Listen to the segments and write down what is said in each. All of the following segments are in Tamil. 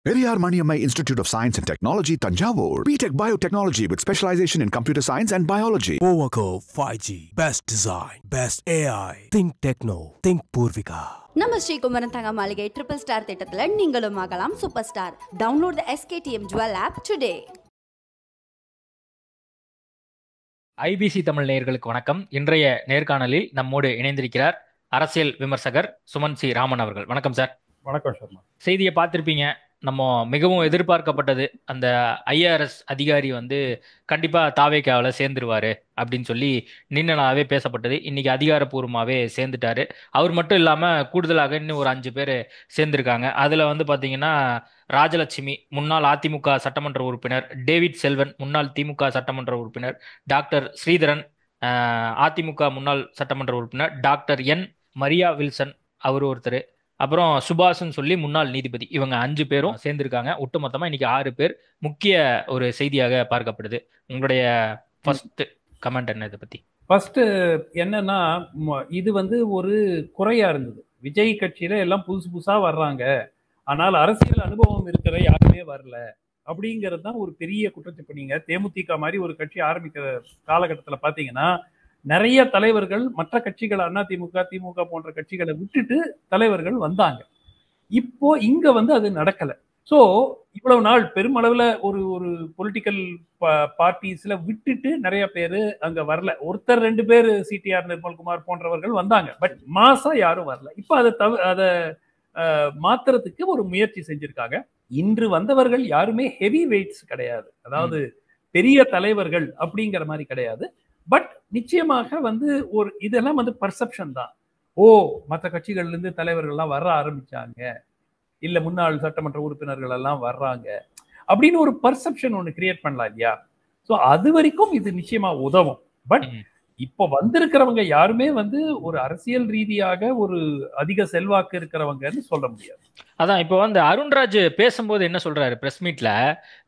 Periyar Maniammai Institute of Science and Technology, Tanjavur. B.Tech Biotechnology with specialization in computer science and biology. Powaco 5G. Best design. Best AI. Think Techno. Think Purvika. நம்ம ஸ்ரீகுமரன் தங்க மாளிகை ட்ரிபிள் ஸ்டார் திட்டத்துல நீங்களும் ஆகலாம் super star. Download the SKTM Jewel app today. IBC Tamil நேயர்களுக்கு வணக்கம். இன்றைய நேர்காணலில் நம்மோடு இணைந்திருக்கிறார் அரசியல் விமர்சகர் சுமன் சி ராமன் அவர்கள். வணக்கம் சார். வணக்கம் சர்மா. செய்தியை பார்த்துருப்பீங்க. நம்ம மிகவும் எதிர்பார்க்கப்பட்டது அந்த IRS அதிகாரி கண்டிப்பாக தாவேக்காவில் சேர்ந்துருவார் அப்படின்னு சொல்லி நீண்ட நாளாகவே பேசப்பட்டது. இன்னைக்கு அதிகாரப்பூர்வமாகவே சேர்ந்துட்டாரு. அவர் மட்டும் இல்லாமல் கூடுதலாக இன்னும் ஒரு 5 பேர் சேர்ந்துருக்காங்க. அதில் பார்த்தீங்கன்னா ராஜலட்சுமி முன்னாள் அதிமுக சட்டமன்ற உறுப்பினர், டேவிட் செல்வன் முன்னாள் திமுக சட்டமன்ற உறுப்பினர், டாக்டர் ஸ்ரீதரன் அதிமுக முன்னாள் சட்டமன்ற உறுப்பினர், டாக்டர் மரியா வில்சன் அவர் ஒருத்தர், அப்புறம் சுபாஷ்ன்னு சொல்லி முன்னாள் நீதிபதி. இவங்க 5 பேரும் சேர்ந்திருக்காங்க. ஒட்டுமொத்தமா இன்னைக்கு 6 பேர். முக்கிய ஒரு செய்தியாக பார்க்கப்படுது. உங்களுடைய ஃபர்ஸ்ட் கமெண்ட் என்ன இதை பத்தி? ஃபர்ஸ்ட் என்னன்னா, இது ஒரு குறையா இருந்தது. விஜய் கட்சியில எல்லாம் புதுசு புதுசா வர்றாங்க, ஆனால் அரசியல் அனுபவம் இருக்கிற யாருமே வரல அப்படிங்கிறது தான் ஒரு பெரிய குற்றச்சாட்டு. நீங்க தேமுதிக மாதிரி ஒரு கட்சி ஆரம்பிக்கிற காலகட்டத்தில் பாத்தீங்கன்னா நிறைய தலைவர்கள் மற்ற கட்சிகள் அதிமுக திமுக போன்ற கட்சிகளை விட்டுட்டு தலைவர்கள் வந்தாங்க. இப்போ இங்க அது நடக்கல. ஸோ இவ்வளவு நாள் பெருமளவுல ஒரு ஒரு பொலிட்டிக்கல் பார்ட்டிஸ்ல விட்டுட்டு நிறைய பேரு அங்க வரல. ஒருத்தர் 2 பேர் சிடிஆர் நிர்மல்குமார் போன்றவர்கள் வந்தாங்க, பட் மாசா யாரும் வரல. இப்போ அதை மாத்துறதுக்கு ஒரு முயற்சி செஞ்சிருக்காங்க. இன்று வந்தவர்கள் யாருமே ஹெவி வெயிட்ஸ் கிடையாது, அதாவது பெரிய தலைவர்கள் அப்படிங்கிற மாதிரி கிடையாது. பட் நிச்சயமாக ஒரு இதெல்லாம் பர்செப்ஷன் தான். ஓ, மற்ற கட்சிகள்ல இருந்து தலைவர்கள் எல்லாம் வர ஆரம்பிச்சாங்க, இல்ல முன்னாள் சட்டமன்ற உறுப்பினர்கள் எல்லாம் வர்றாங்க அப்படின்னு ஒரு பர்செப்ஷன் ஒண்ணு கிரியேட் பண்ணலாம் இல்லையா? சோ அது வரைக்கும் இது நிச்சயமா உதவும். பட் இப்ப வந்திருக்கிறவங்க யாருமே ஒரு அரசியல் ரீதியாக ஒரு அதிக செல்வாக்கு இருக்கிறவங்கன்னு சொல்ல முடியாது. அதான் இப்போ அருண்ராஜ் பேசும்போது என்ன சொல்றாரு பிரஸ் மீட்ல,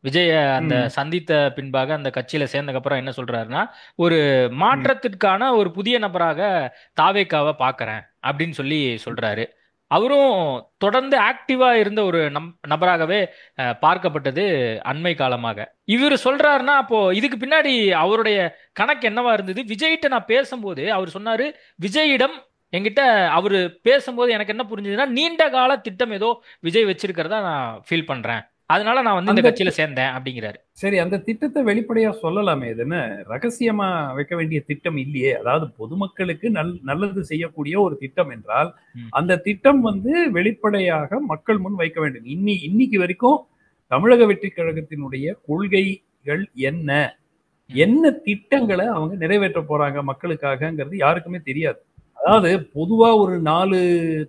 விஜய அந்த சந்தித்த பின்பாக அந்த கட்சியில சேர்ந்ததுக்கப்புறம் என்ன சொல்றாருன்னா, ஒரு மாற்றத்திற்கான ஒரு புதிய நபராக தாவேக்காவை பாக்குறேன் அப்படின்னு சொல்லி சொல்றாரு. அவரும் தொடர்ந்து ஆக்டிவா இருந்த ஒரு நபராகவே பார்க்கப்பட்டது அண்மை காலமாக. இவர் சொல்றாருன்னா அப்போ இதுக்கு பின்னாடி அவருடைய கணக்கு என்னவா இருந்தது? விஜய்கிட்ட நான் பேசும்போது அவர் சொன்னாரு, விஜயிடம் என்கிட்ட அவரு பேசும்போது எனக்கு என்ன புரிஞ்சதுன்னா, நீண்ட கால திட்டம் ஏதோ விஜய் வச்சிருக்கிறதா நான் ஃபீல் பண்றேன், அதனால நான் இந்த கட்சியில சேர்ந்தேன் அப்படிங்கிறாரு. சரி, அந்த திட்டத்தை வெளிப்படையா சொல்லலாமே, இதுன்னு ரகசியமா வைக்க வேண்டிய திட்டம் இல்லையே. அதாவது பொதுமக்களுக்கு நல்லது செய்யக்கூடிய ஒரு திட்டம் என்றால் அந்த திட்டம் வெளிப்படையாக மக்கள் முன் வைக்க வேண்டும். இன்னைக்கு வரைக்கும் தமிழக வெற்றி கழகத்தினுடைய கொள்கைகள் என்ன திட்டங்களை அவங்க நிறைவேற்ற போறாங்க மக்களுக்காகங்கிறது யாருக்குமே தெரியாது. அதாவது பொதுவா ஒரு 4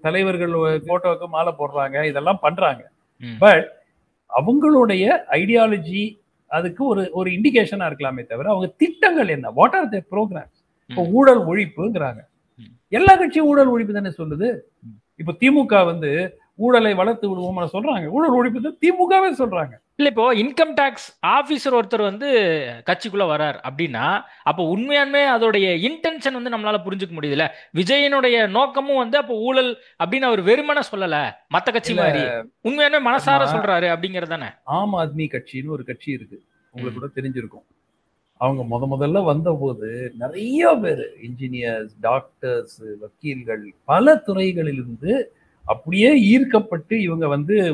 தலைவர்கள் போட்டோவுக்கு மாலை போடுறாங்க, இதெல்லாம் பண்றாங்க. பட் அவங்களுடைய ஐடியாலஜி அதுக்கு ஒரு இண்டிகேஷனா இருக்கலாமே தவிர அவங்க திட்டங்கள் என்ன, வாட் ஆர் தேர் ப்ரோக்ராம்ஸ்? இப்போ ஊழல் ஒழிப்புங்கிறாங்க, எல்லா கட்சியும் ஊழல் ஒழிப்பு தானே சொல்லுது. இப்போ திமுக ஊழலை வளர்த்து விடுவோம் சொல்றாங்க, ஊழல் ஒழிப்பு தான் திமுகவே சொல்றாங்க. இல்ல, இப்போ இன்கம் டாக்ஸ் ஆபீசர் ஒருத்தர் கட்சிக்குள்ள வரார் அப்படின்னா அப்போ உண்மையானமே அதோடைய இன்டென்ஷன் நம்மளால புரிஞ்சுக்க முடியுதுல. விஜயனுடைய நோக்கமும் அப்போ ஊழல் அப்படின்னு அவர் வெறுமன சொல்லல, மத்த கட்சி மாதிரி உண்மையானமே மனசார சொல்றாரு அப்படிங்கிறது தானே. ஆம் ஆத்மி கட்சின்னு ஒரு கட்சி இருக்கு, உங்களுக்கு கூட தெரிஞ்சிருக்கும். அவங்க முதல்ல வந்த போது நிறைய பேர் இன்ஜினியர்ஸ், டாக்டர்ஸ், வக்கீல்கள் பல துறைகளிலிருந்து அப்படியே ஈர்க்கப்பட்டு இவங்க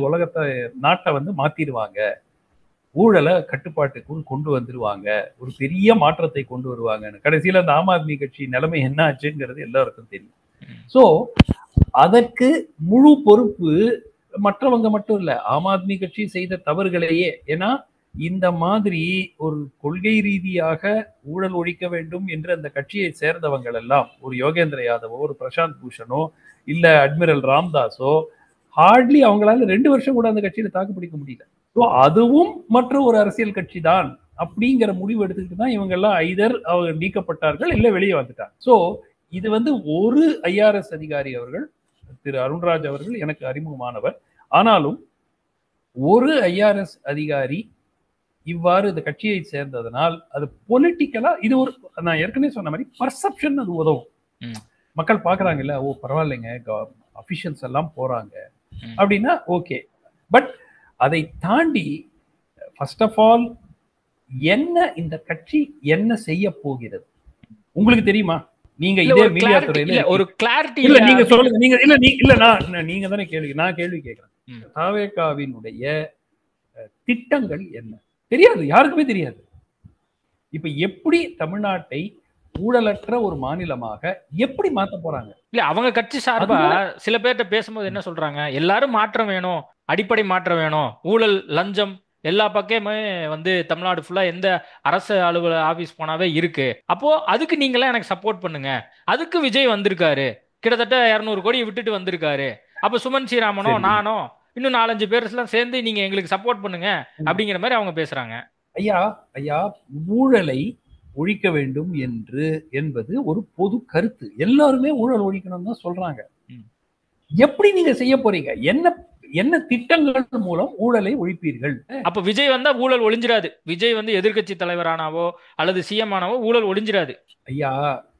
உலகத்தை நாட்டை மாத்திடுவாங்க, ஊழலை கட்டுப்பாட்டுக்குள் கொண்டு வந்துருவாங்க, ஒரு பெரிய மாற்றத்தை கொண்டு வருவாங்கன்னு. கடைசியில அந்த ஆம் ஆத்மி கட்சி நிலைமை என்ன ஆச்சுங்கிறது எல்லாருக்கும் தெரியும். சோ அதற்கு முழு பொறுப்பு மற்றவங்க மட்டும் இல்ல, ஆம் ஆத்மி கட்சி செய்த தவறுகளையே. ஏன்னா இந்த மாதிரி ஒரு கொள்கை ரீதியாக ஊழல் ஒழிக்க வேண்டும் என்று அந்த கட்சியை சேர்ந்தவங்க எல்லாம், ஒரு யோகேந்திர யாதவோ, ஒரு பிரசாந்த் பூஷனோ, இல்ல அட்மிரல் ராம்தாஸோ, ஹார்ட்லி அவங்களால 2 வருஷம் கூட அந்த கட்சியில தாக்கு பிடிக்க முடியல. ஸோ அதுவும் மற்ற ஒரு அரசியல் கட்சி தான் அப்படிங்கிற முடிவு எடுத்துக்கிட்டு தான் இவங்க எல்லாம் ஐதர் அவங்க நீக்கப்பட்டார்கள் இல்ல வெளியே வந்துட்டாங்க. ஸோ இது ஒரு IRS அதிகாரி அவர்கள், திரு அருண்ராஜ் அவர்கள் எனக்கு அறிமுகமானவர். ஆனாலும் ஒரு IRS அதிகாரி இவ்வாறு இந்த கட்சியை சேர்ந்ததனால் அது பொலிட்டிக்கலா இது ஒரு, நான் ஏற்கனவே சொன்ன மாதிரி பர்செப்ஷன் அது உதவும். மக்கள் பாக்குறாங்கல்ல, ஓ பரவாயில்லைங்க அபிஷியல்ஸ் எல்லாம் போறாங்க அப்படின்னா ஓகே. பட் அதை தாண்டி ஃபர்ஸ்ட் ஆஃப் ஆல் என்ன இந்த கட்சி என்ன செய்ய போகிறது உங்களுக்கு தெரியுமா? நீங்க இதே மீடியா துறையில ஒரு கிளாரிட்டி இல்ல, நீங்க சொல்லுங்க. நீங்க இல்ல இல்ல நீங்க தானே நான் கேள்வி கேட்கிறேன். தாவேகாவினுடைய திட்டங்கள் என்ன தெரியாது, யாருக்குமே தெரியாது. இப்ப எப்படி தமிழ்நாட்டை ஊழலற்ற ஒரு மாநிலமாக எப்படி மாத்த போறாங்க? இல்ல, அவங்க கட்சி சார்பா சில பேர்கிட்ட பேசும்போது என்ன சொல்றாங்க, எல்லாரும் மாற்றம் வேணும், அடிப்படை மாற்றம் வேணும், ஊழல் லஞ்சம் எல்லா பக்கமே வந்து தமிழ்நாடு ஃபுல்லா எந்த அரசு அலுவலக ஆபீஸ் போனாவே இருக்கு, அப்போ அதுக்கு நீங்களாம் எனக்கு சப்போர்ட் பண்ணுங்க. அதுக்கு விஜய் வந்திருக்காரு, கிட்டத்தட்ட 200 கோடி விட்டுட்டு வந்திருக்காரு. அப்ப சுமன் ஸ்ரீராமனோ நானோ இன்னும் 4-5 பேர் எல்லாம் சேர்ந்து நீங்க எங்களுக்கு சப்போர்ட் பண்ணுங்க அப்படிங்கிற மாதிரி அவங்க பேசுறாங்க. ஐயா ஊழலை ஒழிக்க வேண்டும் என்பது ஒரு பொது கருத்து. எல்லாருமே ஊழல் ஒழிக்கணும் தான் சொல்றாங்க. எப்படி நீங்க செய்ய போறீங்க? என்ன திட்டங்கள் மூலம் ஊழலை ஒழிப்பீர்கள்? அப்ப விஜய் வந்தா ஊழல் ஒழிஞ்சிராது. விஜய் வந்து எதிர்கட்சி தலைவரானாவோ அல்லது சிஎம் ஆனாவோ ஊழல் ஒழிஞ்சிராது. ஐயா,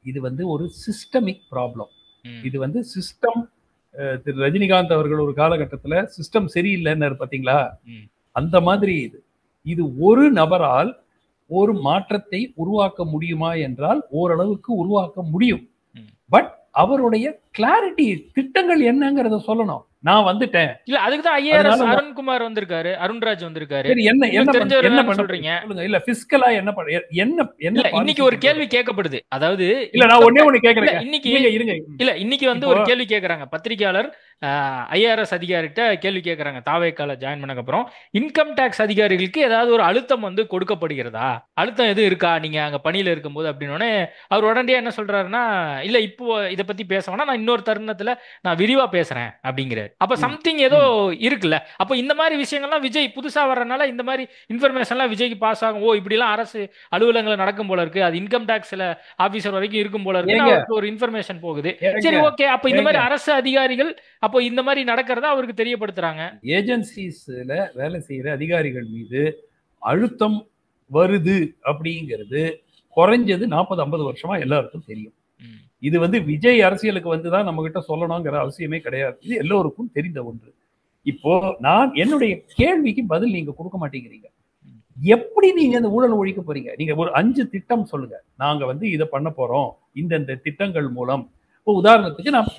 இது வந்து ஒரு சிஸ்டமிக் ப்ராப்ளம். இது வந்து சிஸ்டம். திரு ரஜினிகாந்த் அவர்கள் ஒரு காலகட்டத்துல சிஸ்டம் சரியில்லைன்னு பாத்தீங்களா? அந்த மாதிரி இது ஒரு நபரால் ஒரு மாற்றத்தை உருவாக்க முடியுமா என்றால் ஓரளவுக்கு உருவாக்க முடியும். பட் அவருடைய கிளாரிட்டி, திட்டங்கள் என்னங்கறத சொல்லணும். நான் வந்துட்டேன். இல்ல, அதுக்குதான் ஐஏஎஸ் அருண்குமார் வந்திருக்காரு, அருண்ராஜ் வந்திருக்காரு. என்ன சொல்றீங்க? இல்ல பிஸ்கலா என்ன இன்னைக்கு ஒரு கேள்வி கேட்கப்படுது. அதாவது இல்ல, நான் ஒண்ணே கேக்குறேன். இன்னைக்கு வந்து ஒரு கேள்வி கேக்குறாங்க பத்திரிகையாளர், ஐஆர்எஸ் அதிகாரிட்ட கேள்வி கேட்கறாங்க. தாவேக்கால ஜாயின் பண்ணக்கு அப்புறம் இன்கம் டாக்ஸ் அதிகாரிகளுக்கு ஏதாவது ஒரு அழுத்தம் வந்து கொடுக்கப்படுகிறதா, அழுத்தம் எதுவும் இருக்கா நீங்க அங்க பணியில இருக்கும்போது அப்படின்னு அவர் உடனடியா என்ன சொல்றாருன்னா, இல்ல இப்போ இதை பத்தி பேச வேணா, நான் இன்னொரு தருணத்துல நான் விரிவா பேசுறேன் அப்படிங்கிறாரு. அப்ப சம்திங் ஏதோ இருக்குல்ல. அப்ப இந்த மாதிரி விஷயங்கள்லாம் விஜய் புதுசா வர்றதுனால இந்த மாதிரி இன்ஃபர்மேஷன்லாம் விஜய்க்கு பாஸ் ஆகும். ஓ, இப்படி எல்லாம் அரசு அலுவலகங்கள் நடக்கும் போல இருக்கு, அது இன்கம் டாக்ஸ்ல ஆபீசர் வரைக்கும் இருக்கும் போல இருக்கு, ஒரு இன்ஃபர்மேஷன் போகுது. சரி, ஓகே. அப்ப இந்த மாதிரி அரசு அதிகாரிகள் அப்போ இந்த மாதிரி நடக்கிறதா அவருக்கு தெரியப்படுத்துறாங்க. ஏஜென்சிஸ்ல வேலை செய்யற அதிகாரிகள் மீது அழுத்தம் வருது அப்படிங்கிறது குறைஞ்சது 40-50 வருஷமா எல்லாருக்கும் தெரியும். இது வந்து விஜய் அரசியலுக்கு வந்துதான் நம்ம கிட்ட சொல்லணுங்கிற அவசியமே கிடையாது. இது எல்லோருக்கும் தெரிந்த ஒன்று. இப்போ நான் என்னுடைய கேள்விக்கு பதில் நீங்க கொடுக்க மாட்டேங்கிறீங்க. எப்படி நீங்க இந்த ஊழல் ஒழிக்க போறீங்க? நீங்க ஒரு 5 திட்டம் சொல்லுங்க. நாங்க வந்து இதை பண்ண போறோம், இந்த திட்டங்கள் மூலம். இப்போ உதாரணத்துக்கு நான்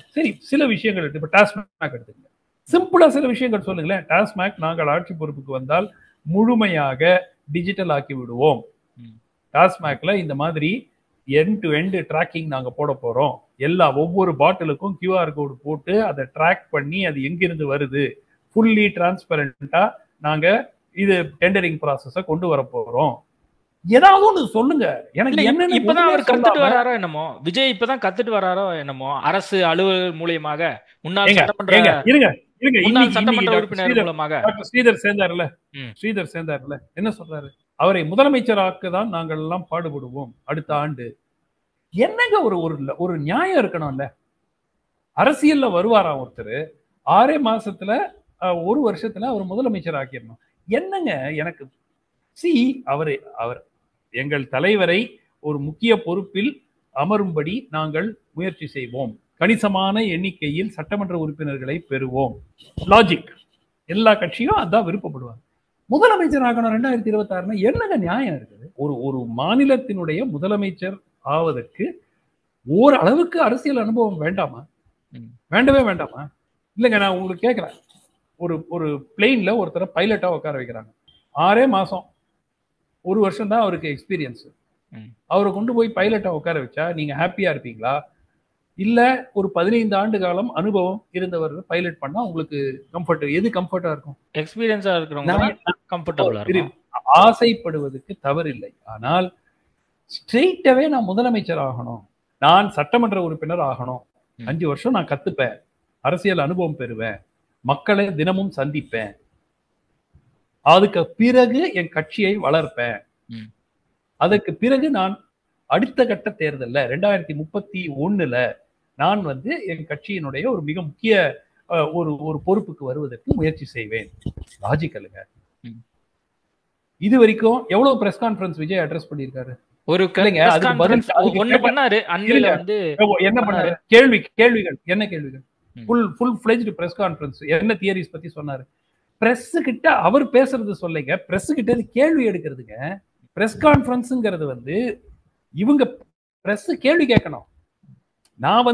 சில விஷயங்கள் எடுத்து, இப்போ டாஸ்மாக் எடுத்துக்கங்க. சிம்பிளா சில விஷயங்கள் சொல்லுங்களேன். டாஸ்மாக் நாங்கள் ஆட்சி பொறுப்புக்கு வந்தால் முழுமையாக டிஜிட்டல் ஆக்கி விடுவோம். டாஸ்மாக்ல இந்த மாதிரி எண்ட் டு எண்ட் ட்ராக்கிங் நாங்க போட போறோம். ஒவ்வொரு பாட்டிலுக்கும் QR கோடு போட்டு அதை ட்ராக் பண்ணி அது எங்கிருந்து வருது, ஃபுல்லி டிரான்ஸ்பரண்டா நாங்க இது டெண்டரிங் ப்ராசஸ கொண்டு வர போறோம். ஏதாவது ஒண்ணு சொல்லுங்க. எனக்கு என்ன இப்பதான் அவர் கத்துட்டு வராரோ என்னமோ, விஜய் இப்பதான் கத்துட்டு வராரோ என்னமோ, அரசு அலுவலர் மூலமாக, முன்னாள் சட்டமன்ற உறுப்பினர் மூலமாக. ஸ்ரீதர் சேர்ந்தார்ல, என்ன சொல்றாரு? அவரை முதலமைச்சராக்க தான் நாங்கள் எல்லாம் பாடுபடுவோம் அடுத்த ஆண்டு. என்னங்க ஒரு நியாயம் இருக்கணும்ல. அரசியல்ல வருவாரா ஒருத்தர் 6 மாசத்துல 1 வருஷத்துல அவர் முதலமைச்சர் ஆக்கிடணும். என்னங்க எனக்கு அவர் எங்கள் தலைவரை ஒரு முக்கிய பொறுப்பில் அமரும்படி நாங்கள் முயற்சி செய்வோம், கணிசமான எண்ணிக்கையில் சட்டமன்ற உறுப்பினர்களை பெறுவோம். லாஜிக். எல்லா கட்சியும் அதான் விருப்பப்படுவாங்க. முதலமைச்சர் ஆகணும் 2026 என்னங்க நியாயம் இருக்குது? ஒரு மாநிலத்தினுடைய முதலமைச்சர் ஆவதற்கு ஓரளவுக்கு அரசியல் அனுபவம் வேண்டாமா? வேண்டவே வேண்டாமா? இல்லைங்க, நான் உங்களுக்கு கேட்கிறேன். ஒரு பிளெயின்ல ஒருத்தரை பைலட்டா உட்கார வைக்கிறாங்க. 6 மாசம் 1 வருஷம் தான் அவருக்கு எக்ஸ்பீரியன்ஸ். அவரை கொண்டு போய் பைலட்டா உட்கார வச்சா நீங்க ஹாப்பியா இருப்பீங்களா? இல்ல ஒரு 15 ஆண்டு காலம் அனுபவம் இருந்தவர் பைலட் பண்ணா உங்களுக்கு கம்ஃபர்ட், எது கம்ஃபர்ட்டா இருக்கும்? எக்ஸ்பீரியன்ஸா இருக்கிறவங்க கம்ஃபர்ட்டபிளா இருக்கும். ஆசைப்படுவதற்கு தவறில்லை. ஆனால் ஸ்ட்ரெயிட்டாவே நான் முதலமைச்சர் ஆகணும், நான் சட்டமன்ற உறுப்பினர் ஆகணும், 5 வருஷம் நான் கத்துப்பேன், அரசியல் அனுபவம் பெறுவேன், மக்களை தினமும் சந்திப்பேன், அதுக்கு பிறகு என் கட்சியை வளர்ப்பேன், அதற்கு பிறகு நான் அடுத்த கட்ட தேர்தல்ல 2031ல நான் வந்து என் கட்சியினுடைய ஒரு மிக முக்கிய ஒரு பொறுப்புக்கு வருவதற்கு முயற்சி செய்வேன். லாஜிக்கலுங்க. இது வரைக்கும் எவ்வளவு பிரஸ் கான்ஃபரன்ஸ் விஜய் அட்ரஸ் பண்ணியிருக்காரு? ஒரு என்ன பண்ணாரு? கேள்விகள் என்ன கேள்விகள்? Full fledged press conference. என்ன தியரிஸ் பத்தி சொன்னாரு? பிரஸ் கிட்ட அவர் பேசுறது சொல்லுங்க, பிரஸ் கிட்ட கேள்வி எடுக்கிறதுங்க. பிரஸ் கான்ஃபரன்ஸ்ங்கிறது வந்து இவங்க பிரஸ் கேள்வி கேட்கணும். நான்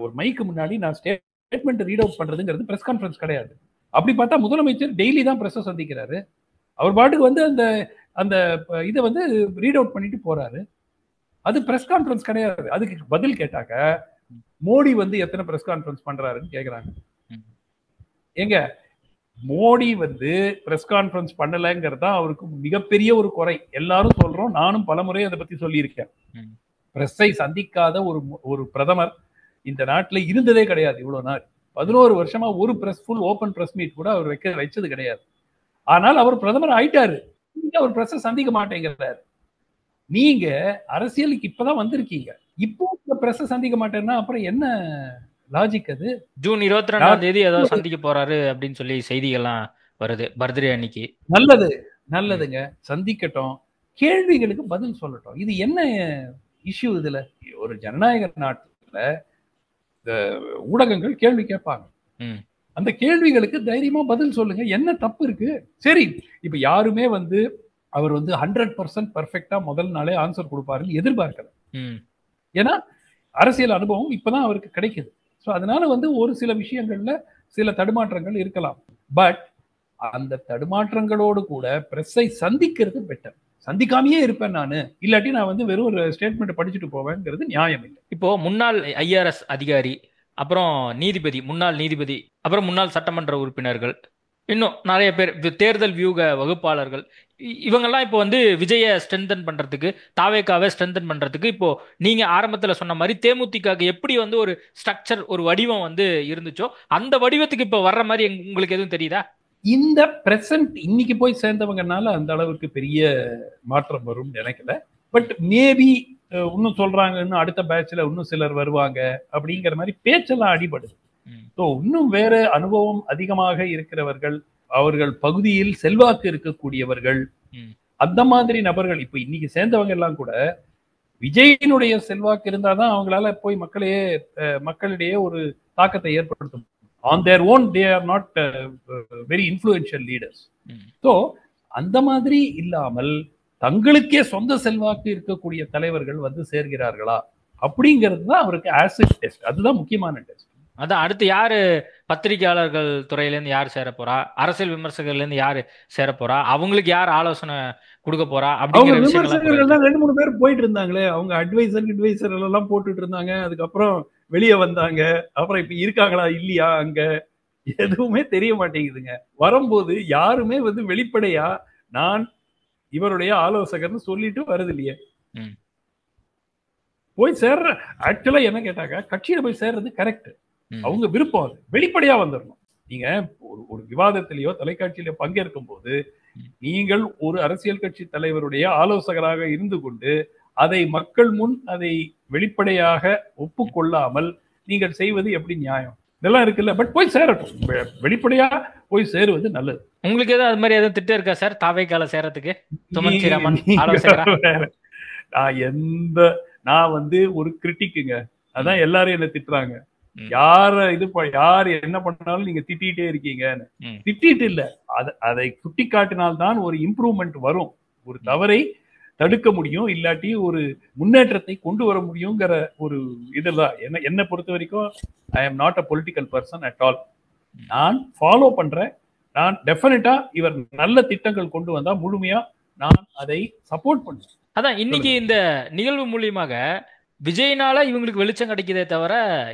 ஒரு மைக்கு முன்னாடி நான் ஸ்டேட்மெண்ட் ரீட் அவுட் பண்றதுங்கிறது பிரஸ் கான்ஃபரன்ஸ் கிடையாது. அப்படி பார்த்தா முதலமைச்சர் டெய்லி தான் பிரஸ் சந்திக்கிறாரு. அவர் பாட்டுக்கு அந்த அந்த இதை ரீட் அவுட் பண்ணிட்டு போறாரு. அது பிரஸ் கான்ஃபரன்ஸ் கிடையாது. அதுக்கு பதில் கேட்டாக்க மோடி எத்தனை பிரஸ் கான்ஃபரன்ஸ் பண்றாருன்னு கேக்குறாங்க. ஏங்க, மோடி பிரஸ் கான்ஃபரன்ஸ் பண்ணலைங்கிறது தான் அவருக்கு மிகப்பெரிய ஒரு குறை. எல்லாரும் சொல்றோம், நானும் பலமுறை அதை பத்தி சொல்லியிருக்கேன். பிரஸ்ஸை சந்திக்காத ஒரு பிரதமர் இந்த நாட்டுல இருந்ததே கிடையாது. இவ்வளவு நாள் 11 வருஷமா ஒரு ஃபுல் ஓபன் பிரஸ் மீட் கூட அவர் வச்சது கிடையாது. ஆனால் அவர் பிரதமர் ஆயிட்டாரு. அவர் பிரஸ் சந்திக்க மாட்டேங்கிறாரு. நீங்க அரசியலுக்கு இப்பதான் வந்திருக்கீங்க, இப்போ பிரஸ் சந்திக்க மாட்டேன்னா அப்புறம் என்ன லாஜிக்? அது ஜூன் 22ஆம் தேதி ஏதாவது சந்திக்க போறாரு அப்படின்னு சொல்லி செய்திகள்லாம் வருது, பர்த்டே அன்னைக்கு. நல்லதுங்க, சந்திக்கட்டும், கேள்விகளுக்கு பதில் சொல்லட்டும். இது என்ன இஷ்யூ? இதுல ஒரு ஜனநாயக நாட்டுல ஊடகங்கள் கேள்வி கேட்பாங்க. அந்த கேள்விகளுக்கு தைரியமா பதில் சொல்லுங்க. என்ன தப்பு இருக்கு? சரி, இப்ப யாருமே அவர் 100% பர்ஃபெக்டா முதல் நாளே ஆன்சர் கொடுப்பாருன்னு எதிர்பார்க்கல. ஏன்னா அரசியல் அனுபவம் இப்பதான் அவருக்கு கிடைக்குது. ஸோ அதனால ஒரு சில விஷயங்கள்ல சில தடுமாற்றங்கள் இருக்கலாம். பட் அந்த தடுமாற்றங்களோடு கூட பிரஸ்ஸை சந்திக்கிறது பெட்டர். சந்திக்காமையே இருப்பேன் நானு, இல்லாட்டி நான் வெறும் ஒரு ஸ்டேட்மெண்ட் படிச்சுட்டு போவேங்கிறது நியாயம் இல்லை. இப்போ முன்னாள் ஐஆர்எஸ் அதிகாரி, அப்புறம் நீதிபதி, முன்னாள் நீதிபதி, அப்புறம் முன்னாள் சட்டமன்ற உறுப்பினர்கள், இன்னும் நிறைய பேர், தேர்தல் வியூக வகுப்பாளர்கள், இவங்கெல்லாம் இப்போ விஜயை ஸ்ட்ரென்தன் பண்றதுக்கு, தாவேக்காவை ஸ்ட்ரென்தன் பண்றதுக்கு, இப்போ நீங்க ஆரம்பத்துல சொன்ன மாதிரி தேமுதிகக்கு எப்படி ஒரு ஸ்ட்ரக்சர், ஒரு வடிவம் இருந்துச்சோ அந்த வடிவத்துக்கு இப்போ வர்ற மாதிரி உங்களுக்கு எதுவும் தெரியுதா? இந்த பிரசன்ட் இன்னைக்கு போய் சேர்ந்தவங்கனால அந்த அளவுக்கு பெரிய மாற்றம் வரும்னு நினைக்கல. பட் மேபி இன்னும் சொல்றாங்க, இன்னும் அடுத்த பேட்ச்ல இன்னும் சிலர் வருவாங்க அப்படிங்கிற மாதிரி பேச்செல்லாம் அடிபடுது. ஸோ இன்னும் வேற அனுபவம் அதிகமாக இருக்கிறவர்கள், அவர்கள் பகுதியில் செல்வாக்கு இருக்கக்கூடியவர்கள், அந்த மாதிரி நபர்கள் இப்ப இன்னைக்கு சேர்ந்தவங்க எல்லாம் கூட விஜயினுடைய செல்வாக்கு இருந்தாதான் அவங்களால போய் மக்களிடையே ஒரு தாக்கத்தை ஏற்படுத்தும். On their own, they are not very influential leaders. So அந்த மாதிரி இல்லாமல் தங்களுக்கே சொந்த செல்வாக்கு இருக்கக்கூடிய தலைவர்கள் சேர்கிறார்களா அப்படிங்கிறது தான் அவருக்கு ஆசிட் டெஸ்ட். அதுதான் முக்கியமான டெஸ்ட். அதான் அடுத்து யாரு பத்திரிகையாளர்கள் துறையிலேருந்து யார் சேர போறா, அரசியல் விமர்சகர்ல இருந்து யாரு சேர போறா, அவங்களுக்கு யார் ஆலோசனை கொடுக்க போறா அப்படிங்கிற விமர்சகர்கள் தான் 2-3 பேர் போயிட்டு இருந்தாங்களே. அவங்க அட்வைசர் எல்லாம் போட்டுட்டு இருந்தாங்க. அதுக்கப்புறம் வெளியே வந்தாங்க. அப்புறம் இப்ப இருக்காங்களா இல்லையா அங்க எதுவுமே தெரிய மாட்டேங்குதுங்க. வரும்போது யாருமே வெளிப்படையா நான் இவருடைய ஆலோசகர்னு சொல்லிட்டு வருது இல்லையே. போய் சேர்ற ஆக்சுவலா என்ன கேட்டாங்க, கட்சியில போய் சேர்றது கரெக்ட், அவங்க விருப்பம், அது வெளிப்படையா வந்துடணும். நீங்க ஒரு விவாதத்திலேயோ தொலைக்காட்சியில பங்கேற்கும் போது நீங்கள் ஒரு அரசியல் கட்சி தலைவருடைய ஆலோசகராக இருந்து கொண்டு அதை மக்கள் முன் அதை வெளிப்படையாக ஒப்புக்கொள்ளாமல் நீங்கள் செய்வது எப்படி நியாயம்? இதெல்லாம் இருக்குல்ல. பட் போய் சேரட்டும், வெளிப்படையா போய் சேருவது நல்லது. உங்களுக்கு ஏதாவது அது மாதிரி எதுவும் திட்டம் இருக்கா சார் தாவேக்கால சேரத்துக்கு? நான் ஒரு கிரிட்டிக்குங்க, அதான் எல்லாரும் என்ன திட்டுறாங்க. யார் என்ன பண்ணாலும் நீங்க திட்டிகிட்டே இருக்கீங்க. திட்டிட்டு இல்ல, அதை சுட்டி காட்டினால்தான் ஒரு இம்ப்ரூவ்மெண்ட் வரும். ஒரு தவறை தடுக்க முடியும், இல்லாட்டி ஒரு முன்னேற்றத்தை கொண்டு வர முடியுங்கிற ஒரு இதெல்லாம் என்ன பொறுத்த வரைக்கும் I am not a political person at all. நான் ஃபாலோ பண்றேன். நான் டெஃபினட்டா இவர் நல்ல திட்டங்கள் கொண்டு வந்தா முழுமையா நான் அதை சப்போர்ட் பண்ணுவேன். அதான் இன்னைக்கு இந்த நிகழ்வு மூலியமாக விஜய்னால இவங்களுக்கு வெளிச்சம் கிடைக்குதே தவிர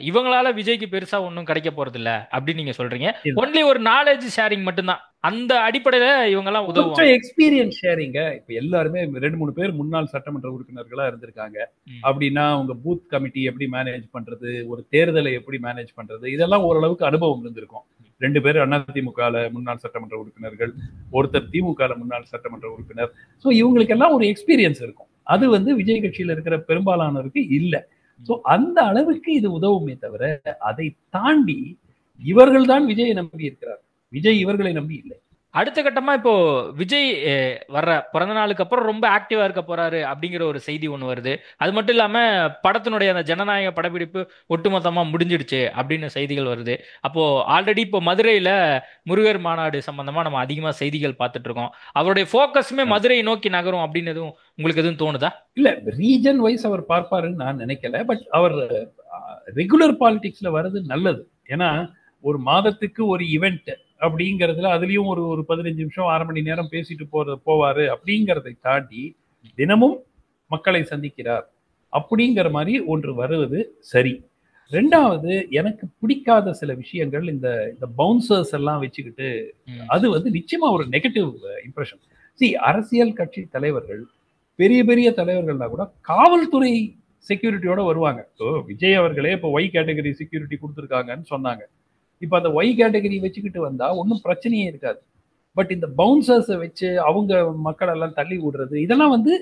இவங்களால விஜய்க்கு பெருசா ஒன்றும் கிடைக்க போறது இல்ல அப்படின்னு நீங்க சொல்றீங்க. ஒன்லி ஒரு நாலேஜ் ஷேரிங் மட்டும்தான், அந்த அடிப்படையில இவங்க எல்லாம் உதவும். எக்ஸ்பீரியன்ஸ் ஷேரிங்க. இப்ப எல்லாருமே 2-3 பேர் முன்னாள் சட்டமன்ற உறுப்பினர்களா இருந்திருக்காங்க அப்படின்னா அவங்க பூத் கமிட்டி எப்படி மேனேஜ் பண்றது, ஒரு தேர்தலை எப்படி மேனேஜ் பண்றது, இதெல்லாம் ஓரளவுக்கு அனுபவம் இருந்திருக்கும். 2 பேர் அதிமுக முன்னாள் சட்டமன்ற உறுப்பினர்கள், ஒருத்தர் திமுக முன்னாள் சட்டமன்ற உறுப்பினர். ஸோ இவங்களுக்கு எல்லாம் ஒரு எக்ஸ்பீரியன்ஸ் இருக்கும். அது விஜய் கட்சியில இருக்கிற பெரும்பாலானோருக்கு இல்ல. சோ அந்த அளவுக்கு இது உதவுமே தவிர அதை தாண்டி இவர்கள் தான் விஜயை நம்பி இருக்கிறார், விஜய் இவர்களை நம்பி இல்லை. அடுத்த கட்டமா இப்போ விஜய் வர்ற பிறந்த நாளுக்கு அப்புறம் ரொம்ப ஆக்டிவா இருக்க போறாரு அப்படிங்கிற ஒரு செய்தி ஒன்று வருது. அது மட்டும் இல்லாம படத்தினுடைய அந்த ஜனநாயக படப்பிடிப்பு ஒட்டுமொத்தமா முடிஞ்சிடுச்சு அப்படின்னு செய்திகள் வருது. அப்போ ஆல்ரெடி இப்போ மதுரையில முருகர் மாநாடு சம்பந்தமா நம்ம அதிகமா செய்திகள் பார்த்துட்டு இருக்கோம். அவருடைய ஃபோக்கஸுமே மதுரையை நோக்கி நகரும் அப்படின்னு எதுவும் உங்களுக்கு எதுவும் தோணுதா? இல்ல, ரீஜன் வைஸ் அவர் பார்ப்பாருன்னு நான் நினைக்கல. பட் அவர் ரெகுலர் பாலிடிக்ஸ்ல வர்றது நல்லது. ஏன்னா ஒரு மாதத்துக்கு ஒரு ஈவெண்ட் அப்படிங்கிறதுல அதுலயும் ஒரு ஒரு 15 நிமிஷம் 1/2 மணி நேரம் பேசிட்டு போவாரு அப்படிங்கிறதை தாண்டி தினமும் மக்களை சந்திக்கிறார் அப்படிங்கிற மாதிரி ஒன்று வருவது சரி. ரெண்டாவது, எனக்கு பிடிக்காத சில விஷயங்கள் இந்த இந்த பவுன்சர்ஸ் எல்லாம் வச்சுக்கிட்டு அது வந்து நிச்சயமா ஒரு நெகட்டிவ் இம்ப்ரெஷன். அரசியல் கட்சி தலைவர்கள், பெரிய பெரிய தலைவர்கள்னா கூட காவல்துறை செக்யூரிட்டியோட வருவாங்க. ஸோ விஜய் அவர்களே இப்போ ஒய் கேட்டகரி செக்யூரிட்டி கொடுத்துருக்காங்கன்னு சொன்னாங்க. இப்போ அந்த ஒய் கேட்டகரி வச்சுக்கிட்டு வந்தா ஒன்றும் பிரச்சனையே இருக்காது. பட் இந்த பவுன்சர்ஸை வச்சு அவங்க மக்கள் எல்லாம் தள்ளி விடுறது, இதெல்லாம் வந்து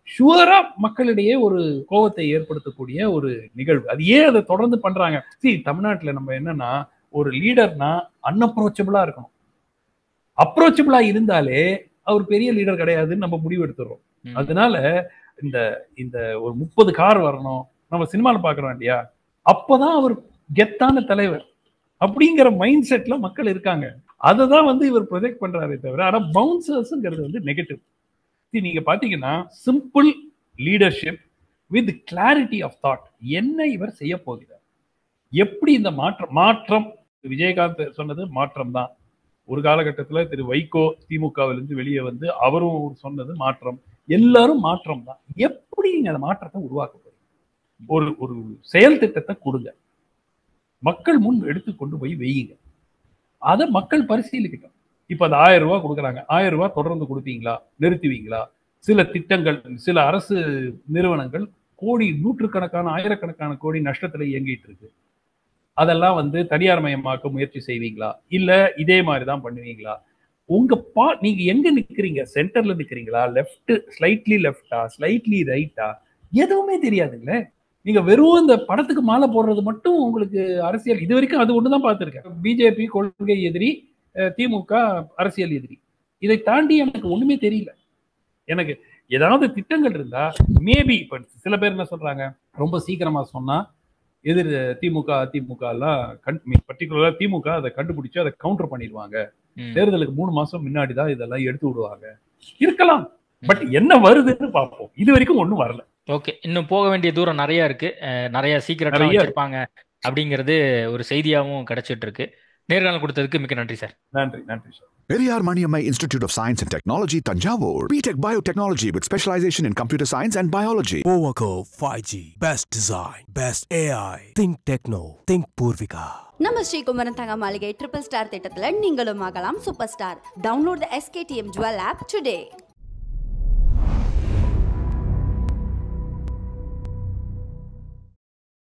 ஷுவரா மக்களிடையே ஒரு கோபத்தை ஏற்படுத்தக்கூடிய ஒரு நிகழ்வு. அது ஏன் அதை தொடர்ந்து பண்றாங்க? தமிழ்நாட்டில் நம்ம என்னன்னா, ஒரு லீடர்னா அன்அப்ரோச்சபிளா இருக்கணும். அப்ரோச்சபிளா இருந்தாலே அவர் பெரிய லீடர் கிடையாதுன்னு நம்ம முடிவு எடுத்துறோம். அதனால இந்த இந்த ஒரு 30 கார் வரணும், நம்ம சினிமாவில் பார்க்குறோம் இல்லையா, அப்பதான் அவர் கெத்தான தலைவர் அப்படிங்கிற மைண்ட் செட்ல மக்கள் இருக்காங்க. அதை தான் வந்து இவர் ப்ரொஜெக்ட் பண்றாரே தவிர, ஆனா பவுன்சர்ஸ்ங்கிறது வந்து நெகட்டிவ். நீங்க பாத்தீங்கன்னா simple leadership with clarity of thought. என்ன இவர் செய்ய போகிறார், எப்படி இந்த மாற்றம் விஜயகாந்த் சொன்னது மாற்றம் தான். ஒரு காலகட்டத்தில் திரு வைகோ திமுகவிலிருந்து வெளியே வந்து அவரும் சொன்னது மாற்றம். எல்லாரும் மாற்றம் தான். எப்படி நீங்க அந்த மாற்றத்தை உருவாக்க போறீங்க? ஒரு ஒரு செயல் திட்டத்தை கொடுங்க, மக்கள் முன் எடுத்து கொண்டு போய் வையுங்க, அதை மக்கள் பரிசீலிக்கட்டும். இப்ப அந்த 1000 ரூபாய் கொடுக்குறாங்க, 1000 ரூபாய் தொடர்ந்து கொடுப்பீங்களா, நிறுத்துவீங்களா? சில திட்டங்கள், சில அரசு நிறுவனங்கள் கோடி, நூற்றுக்கணக்கான ஆயிரக்கணக்கான கோடி நஷ்டத்துல இயங்கிட்டு இருக்கு. அதெல்லாம் வந்து தனியார் மயமாக்க முயற்சி செய்வீங்களா, இல்ல இதே மாதிரிதான் பண்ணுவீங்களா? உங்க நீங்க எங்க நிக்கிறீங்க? சென்டர்ல நிக்கிறீங்களா, லெஃப்ட், ஸ்லைட்லி லெஃப்டா, ஸ்லைட்லி ரைட்டா, எதுவுமே தெரியாதுங்களே. நீங்க வெறும் இந்த படத்துக்கு மாலை போடுறது மட்டும் உங்களுக்கு அரசியல். இது வரைக்கும் அது ஒண்ணுதான் பார்த்திருக்கேன். பிஜேபி கொள்கை எதிரி, திமுக அரசியல் எதிரி. இதை தாண்டி எனக்கு ஒண்ணுமே தெரியல. எனக்கு ஏதாவது திட்டங்கள் இருந்தா மேபி, இப்ப சில பேர் என்ன சொல்றாங்க, ரொம்ப சீக்கிரமா சொன்னா எதிர் திமுக அதிமுக எல்லாம் பர்டிகுலரா திமுக அதை கண்டுபிடிச்சு அதை கவுண்டர் பண்ணிடுவாங்க, தேர்தலுக்கு 3 மாசம் முன்னாடிதான் இதெல்லாம் எடுத்து விடுவாங்க. இருக்கலாம், பட் என்ன வருதுன்னு பார்ப்போம். இது வரைக்கும் ஒன்றும் வரல. ஓகே, இன்னும் போக வேண்டிய தூரம் நிறைய இருக்கு. நிறைய சீக்கிரட்டா வச்சிருப்பாங்க அப்படிங்கிறது ஒரு செய்தியாகவும் கிடைச்சிட்டு இருக்கு. நேர்காணல் கொடுத்ததுக்கு மிக்க நன்றி சார். நன்றி sir. Periyar Maniammai Institute of Science and Technology, Tanjavur. BTech Biotechnology with specialization in computer science and biology. Powerco 5G. Best design. Best AI. Think Techno. Think Purvika. நம்ம ஸ்ரீகுமரன் தங்க மாளிகை ட்ரிபிள் ஸ்டார் திட்டத்தில் நீங்களும் ஆகலாம் சூப்பர் ஸ்டார். டவுன்லோட் த SKTM Jewel app today.